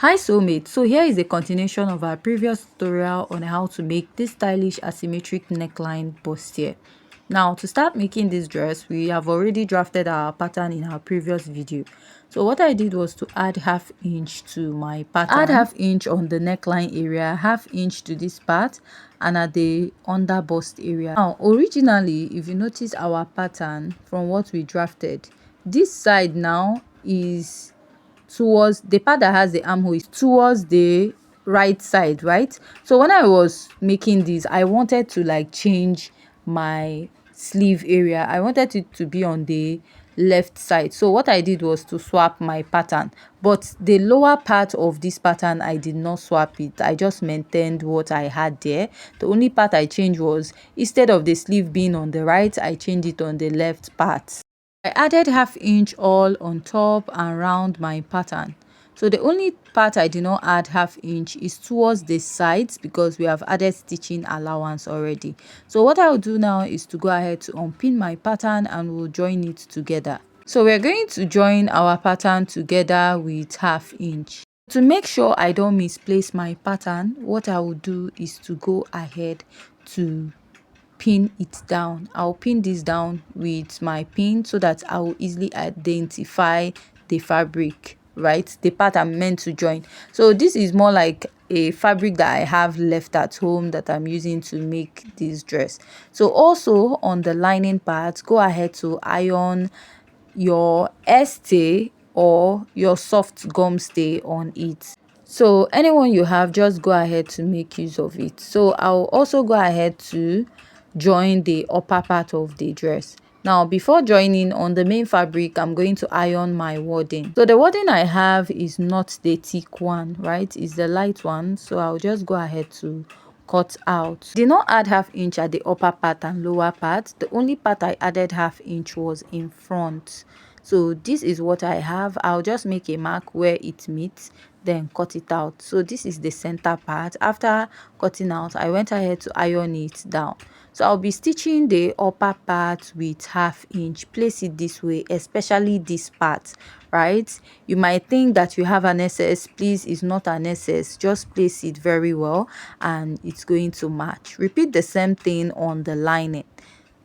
Hi soulmate, so here is a continuation of our previous tutorial on how to make this stylish asymmetric neckline bustier. Now to start making this dress, we have already drafted our pattern in our previous video. So what I did was to add half inch to my pattern, add half inch on the neckline area, half inch to this part and at the under bust area. Now originally, if you notice our pattern from what we drafted, this side now is towards the part that has the armhole is towards the right side, right? So when I was making this, I wanted to like change my sleeve area. I wanted it to be on the left side. So what I did was to swap my pattern, but the lower part of this pattern I did not swap it. I just maintained what I had there. The only part I changed was, instead of the sleeve being on the right, I changed it on the left part. I added half inch all on top and around my pattern. So the only part I did not add half inch is towards the sides because we have added stitching allowance already. So what I'll do now is to go ahead to unpin my pattern and we'll join it together. So we're going to join our pattern together with half inch. To make sure I don't misplace my pattern, what I will do is to go ahead to pin it down. I'll pin this down with my pin so that I will easily identify the fabric, right? The part I'm meant to join. So this is more like a fabric that I have left at home that I'm using to make this dress. So also on the lining part, go ahead to iron your stay or your soft gum stay on it. So anyone you have, just go ahead to make use of it. So I'll also go ahead to join the upper part of the dress. Now before joining on the main fabric, I'm going to iron my wadding. So the wadding I have is not the thick one, right? It's the light one. So I'll just go ahead to cut out. Did not add half inch at the upper part and lower part. The only part I added half inch was in front. So this is what I have. I'll just make a mark where it meets, then cut it out. So this is the center part. After cutting out, I went ahead to iron it down. So I'll be stitching the upper part with half inch. Place it this way, especially this part, right? You might think that you have an SS. Please, it's not an SS. Just place it very well and it's going to match. Repeat the same thing on the lining.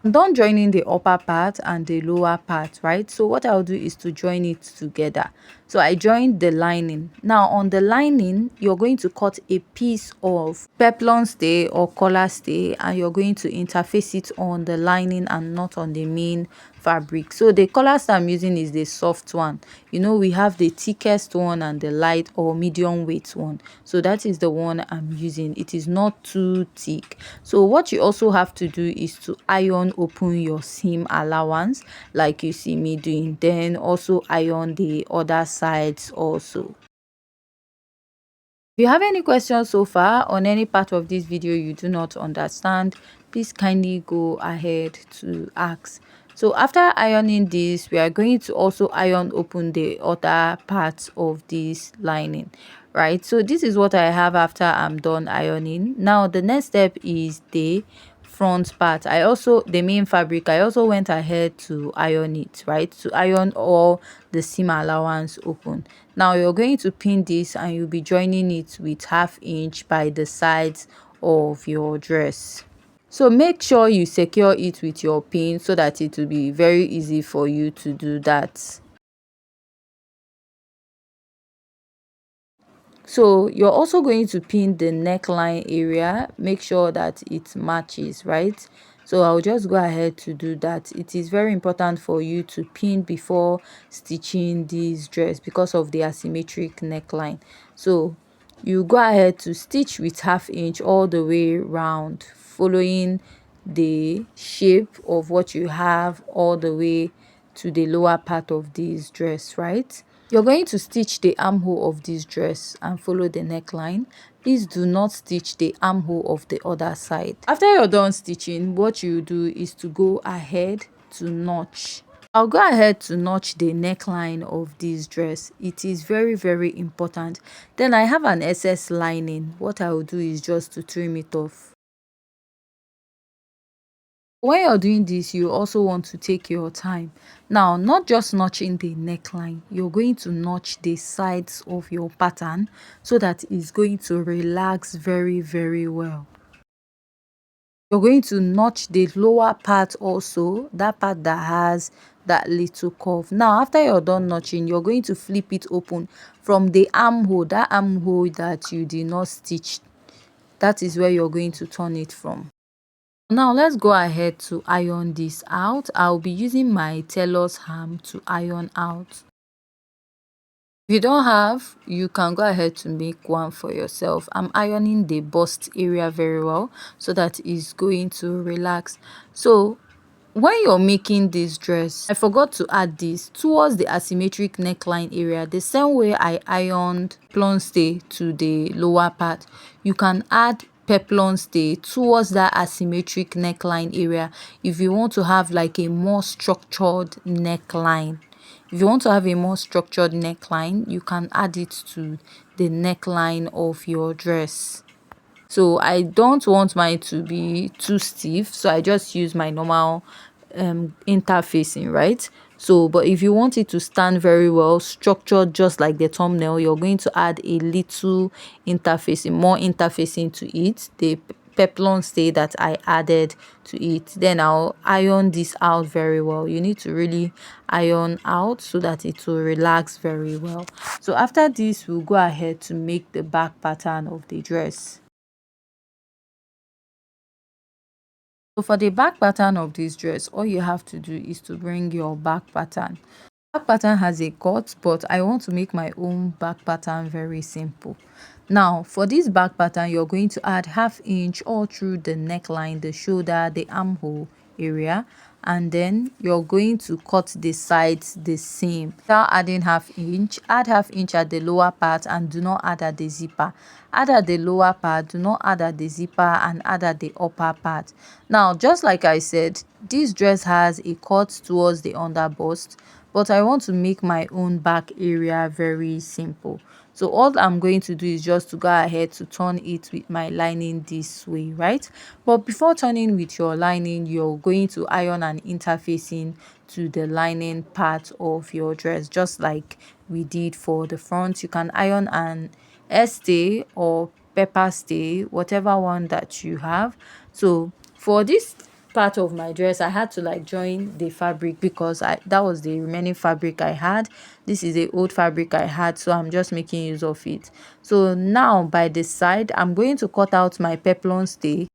I'm done joining the upper part and the lower part, right? So what I'll do is to join it together. So I joined the lining. Now on the lining, you're going to cut a piece of peplum stay or collar stay and you're going to interface it on the lining and not on the main fabric. So the colors I'm using is the soft one. You know, we have the thickest one and the light or medium weight one. So that is the one I'm using. It is not too thick. So what you also have to do is to iron open your seam allowance like you see me doing, then also iron the other sides also. If you have any questions so far on any part of this video you do not understand, please kindly go ahead to ask. So after ironing this, we are going to also iron open the other parts of this lining, right? So this is what I have after I'm done ironing. Now the next step is the front part. The main fabric, I also went ahead to iron it, right? To iron all the seam allowance open. Now you're going to pin this and you'll be joining it with half inch by the sides of your dress. So make sure you secure it with your pin so that it will be very easy for you to do that. So you're also going to pin the neckline area. Make sure that it matches, right? So I'll just go ahead to do that. It is very important for you to pin before stitching this dress because of the asymmetric neckline. So you go ahead to stitch with half inch all the way round, following the shape of what you have all the way to the lower part of this dress, right? You're going to stitch the armhole of this dress and follow the neckline. Please do not stitch the armhole of the other side. After you're done stitching, what you do is to go ahead to notch. I'll go ahead to notch the neckline of this dress. It is very, very important. Then I have an excess lining. What I will do is just to trim it off. When you're doing this, you also want to take your time. Now, not just notching the neckline, you're going to notch the sides of your pattern so that it's going to relax very, very well. You're going to notch the lower part also, that part that has that little curve. Now, after you're done notching, you're going to flip it open from the armhole, that armhole that you did not stitch. That is where you're going to turn it from. Now let's go ahead to iron this out. I'll be using my Tailor's ham to iron out. If you don't have, you can go ahead to make one for yourself. I'm ironing the bust area very well so that it's going to relax. So when you're making this dress, I forgot to add this towards the asymmetric neckline area. The same way I ironed peplum stay to the lower part, you can add peplum stay towards that asymmetric neckline area if you want to have like a more structured neckline. If you want to have a more structured neckline, you can add it to the neckline of your dress. So I don't want mine to be too stiff, so I just use my normal interfacing, right? So but if you want it to stand very well structured just like the thumbnail, you're going to add a little interfacing, more interfacing to it, the peplum stay that I added to it. Then I'll iron this out very well. You need to really iron out so that it will relax very well. So after this, we'll go ahead to make the back pattern of the dress. So for the back pattern of this dress, all you have to do is to bring your back pattern. Back pattern has a cut, but I want to make my own back pattern very simple. Now for this back pattern, you're going to add 1/2 inch all through the neckline, the shoulder, the armhole area, and then you're going to cut the sides the same. Without adding 1/2 inch, add 1/2 inch at the lower part and do not add at the zipper. Add at the lower part, do not add at the zipper, and add at the upper part. Now just like I said, this dress has a cut towards the under bust, but I want to make my own back area very simple. So all I'm going to do is just to go ahead to turn it with my lining this way, right? But before turning with your lining, you're going to iron an interfacing to the lining part of your dress, just like we did for the front. You can iron an stay or pepper stay, whatever one that you have. So for this part of my dress, I had to like join the fabric because that was the remaining fabric I had. This is the old fabric I had, so I'm just making use of it. So now by the side, I'm going to cut out my peplum stay.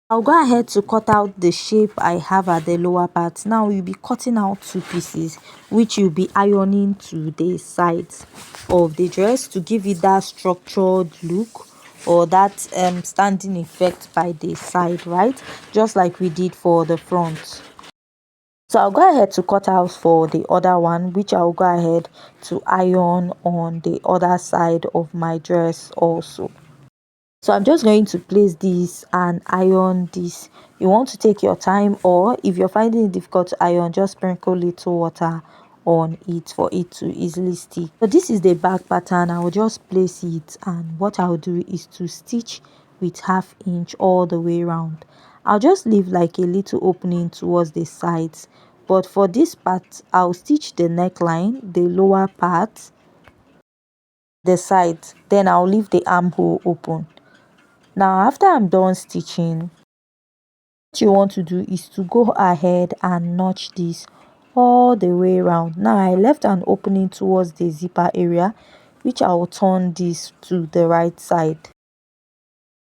I'll go ahead to cut out the shape I have at the lower part. Now you'll be cutting out 2 pieces, which you'll be ironing to the sides of the dress to give it that structured look or that standing effect by the side, right? Just like we did for the front. So I'll go ahead to cut out for the other one, which I'll go ahead to iron on the other side of my dress also. So I'm just going to place this and iron this. You want to take your time, or if you're finding it difficult to iron, just sprinkle little water on it for it to easily stick. So this is the back pattern. I will just place it, and what I'll do is to stitch with 1/2 inch all the way around. I'll just leave like a little opening towards the sides, but for this part I'll stitch the neckline, the lower part, the sides, then I'll leave the armhole open. Now after I'm done stitching, what you want to do is to go ahead and notch this all the way around. Now I left an opening towards the zipper area, which I will turn this to the right side.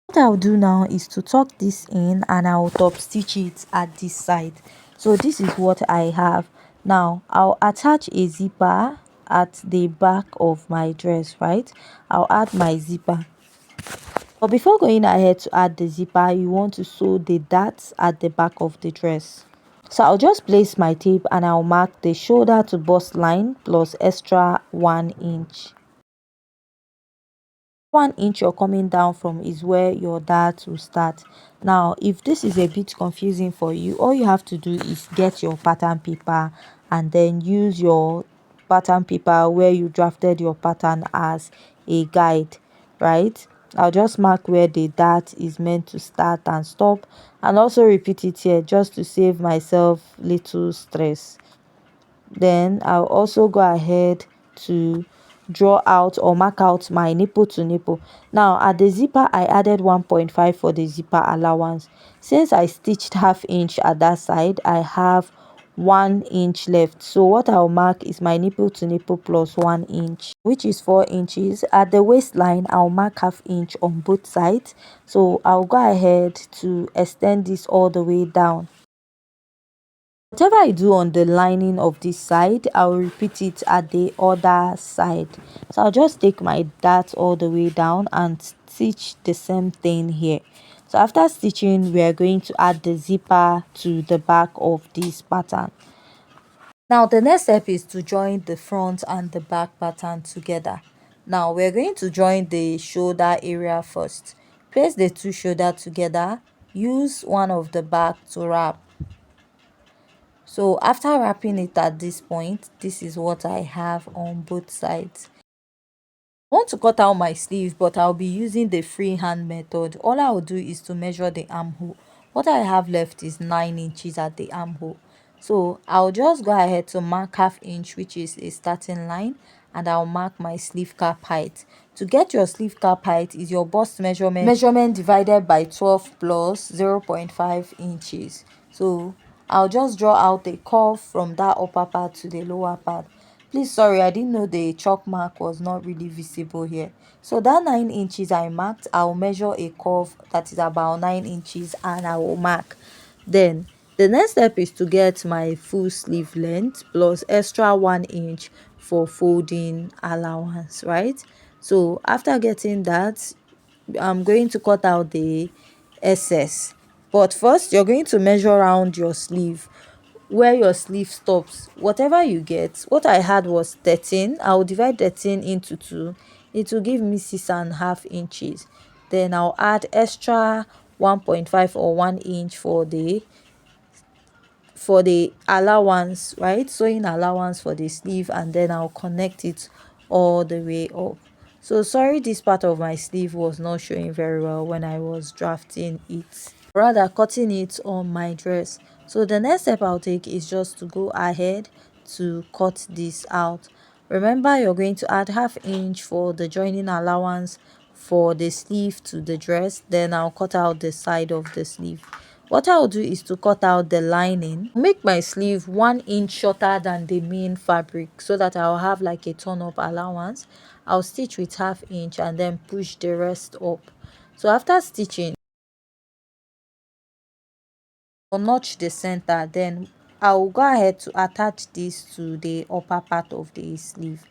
What I'll do now is to tuck this in and I'll top stitch it at this side. So this is what I have. Now I'll attach a zipper at the back of my dress, right? I'll add my zipper. But before going ahead to add the zipper, you want to sew the darts at the back of the dress. So I'll just place my tape and I'll mark the shoulder to bust line plus extra 1 inch. 1 inch you're coming down from is where your dart will start. Now if this is a bit confusing for you, all you have to do is get your pattern paper and then use your pattern paper where you drafted your pattern as a guide, right? I'll just mark where the dart is meant to start and stop, and also repeat it here just to save myself little stress. Then I'll also go ahead to draw out or mark out my nipple to nipple. Now at the zipper I added 1.5 for the zipper allowance. Since I stitched half inch at that side, I have 1 inch left. So what I'll mark is my nipple to nipple plus 1 inch, which is 4 inches. At the waistline I'll mark half inch on both sides. So I'll go ahead to extend this all the way down. Whatever I do on the lining of this side, I'll repeat it at the other side. So I'll just take my dart all the way down and stitch the same thing here. So after stitching, we are going to add the zipper to the back of this pattern. Now the next step is to join the front and the back pattern together. Now we're going to join the shoulder area first. Place the two shoulder together. Use one of the back to wrap. So after wrapping it at this point, this is what I have on both sides. I want to cut out my sleeve, but I'll be using the freehand method. All I'll do is to measure the armhole. What I have left is 9 inches at the armhole. So I'll just go ahead to mark half inch, which is a starting line, and I'll mark my sleeve cap height. To get your sleeve cap height is your bust measurement divided by 12 plus 0.5 inches. So I'll just draw out a curve from that upper part to the lower part. Please, sorry, I didn't know the chalk mark was not really visible here. So that 9 inches I marked, I'll measure a curve that is about 9 inches and I will mark. Then the next step is to get my full sleeve length plus extra 1 inch for folding allowance, right? So after getting that, I'm going to cut out the excess. But first, you're going to measure around your sleeve, where your sleeve stops. Whatever you get, what I had was 13. I'll divide 13 into 2. It will give me 6.5 inches. Then I'll add extra 1.5 or 1 inch for the allowance, right? Sewing allowance for the sleeve, and then I'll connect it all the way up. So sorry, this part of my sleeve was not showing very well when I was drafting it, rather cutting it on my dress. So the next step I'll take is just to go ahead to cut this out. Remember, you're going to add half inch for the joining allowance for the sleeve to the dress. Then I'll cut out the side of the sleeve. What I'll do is to cut out the lining, make my sleeve 1 inch shorter than the main fabric so that I'll have like a turn up allowance. I'll stitch with half inch and then push the rest up. So after stitching, I'll notch the center. Then I'll go ahead to attach this to the upper part of the sleeve.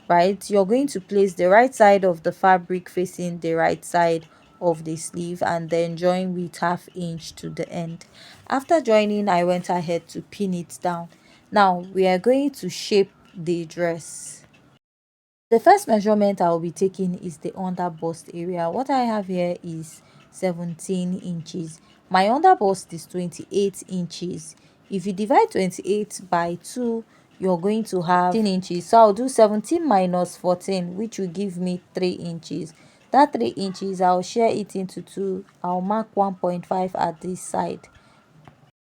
Right, you're going to place the right side of the fabric facing the right side of the sleeve and then join with half inch to the end. After joining, I went ahead to pin it down. Now we are going to shape the dress. The first measurement I will be taking is the under bust area. What I have here is 17 inches. My under bust is 28 inches. If you divide 28 by 2, you're going to have 14 inches. So I'll do 17 minus 14, which will give me 3 inches. That 3 inches, I'll share it into 2. I'll mark 1.5 at this side.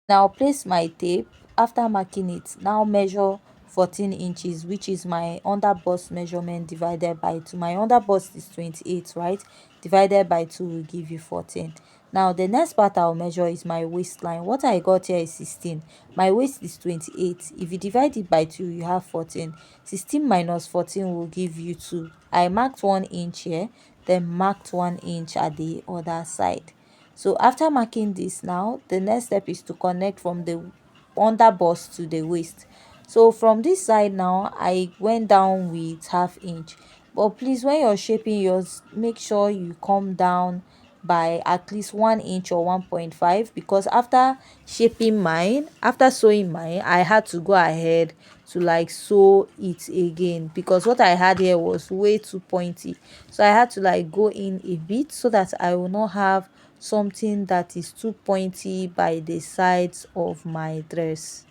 Now place my tape. After marking it, now measure 14 inches, which is my under bust measurement divided by 2. My under bust is 28, right? Divided by 2 will give you 14. Now the next part I'll measure is my waistline. What I got here is 16. My waist is 28. If you divide it by 2, you have 14. 16 minus 14 will give you 2. I marked 1 inch here, then marked 1 inch at the other side. So after marking this, now the next step is to connect from the under bust to the waist. So from this side now, I went down with half inch, but please, when you're shaping yours, make sure you come down by at least 1 inch or 1.5, because after sewing mine, I had to go ahead to like sew it again, because what I had here was way too pointy. So I had to like go in a bit so that I will not have something that is too pointy by the sides of my dress,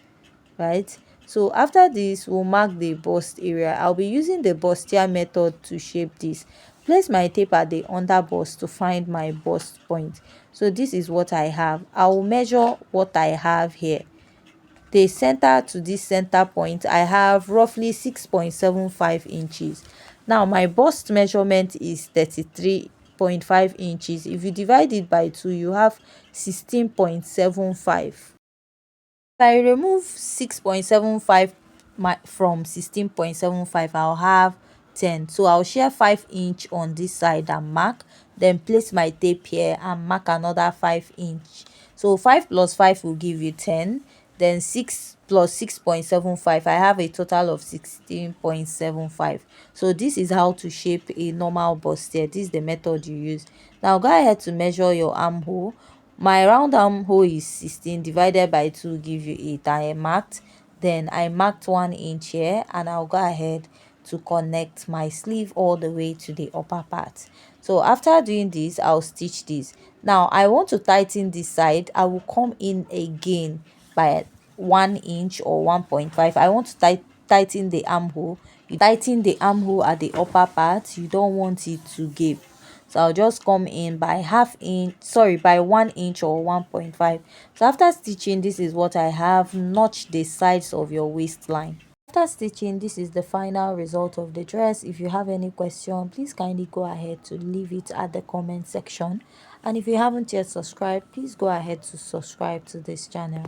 right? So after this, we'll mark the bust area. I'll be using the Bustier method to shape this. place my tape at the under bust to find my bust point. So this is what I have. I will measure what I have here. The center to this center point, I have roughly 6.75 inches. Now my bust measurement is 33.5 inches. If you divide it by 2, you have 16.75. I remove 6.75 from 16.75, I'll have 10. So I'll share 5 inch on this side and mark, then place my tape here and mark another 5 inch. So 5 plus 5 will give you 10, then 6 plus 6.75, I have a total of 16.75. So this is how to shape a normal bustier. This is the method you use. Now go ahead to measure your armhole. My round armhole is 16 divided by 2 give you 8. I marked, then I marked 1 inch here, and I'll go ahead to connect my sleeve all the way to the upper part. So after doing this, I'll stitch this. Now I want to tighten this side. I will come in again by 1 inch or 1.5. I want to tighten the armhole. You tighten the armhole at the upper part. You don't want it to gape. So I'll just come in by by 1 inch or 1.5. So after stitching, this is what I have. Notch the sides of your waistline. After stitching, this is the final result of the dress. If you have any question, please kindly go ahead to leave it at the comment section. And if you haven't yet subscribed, please go ahead to subscribe to this channel.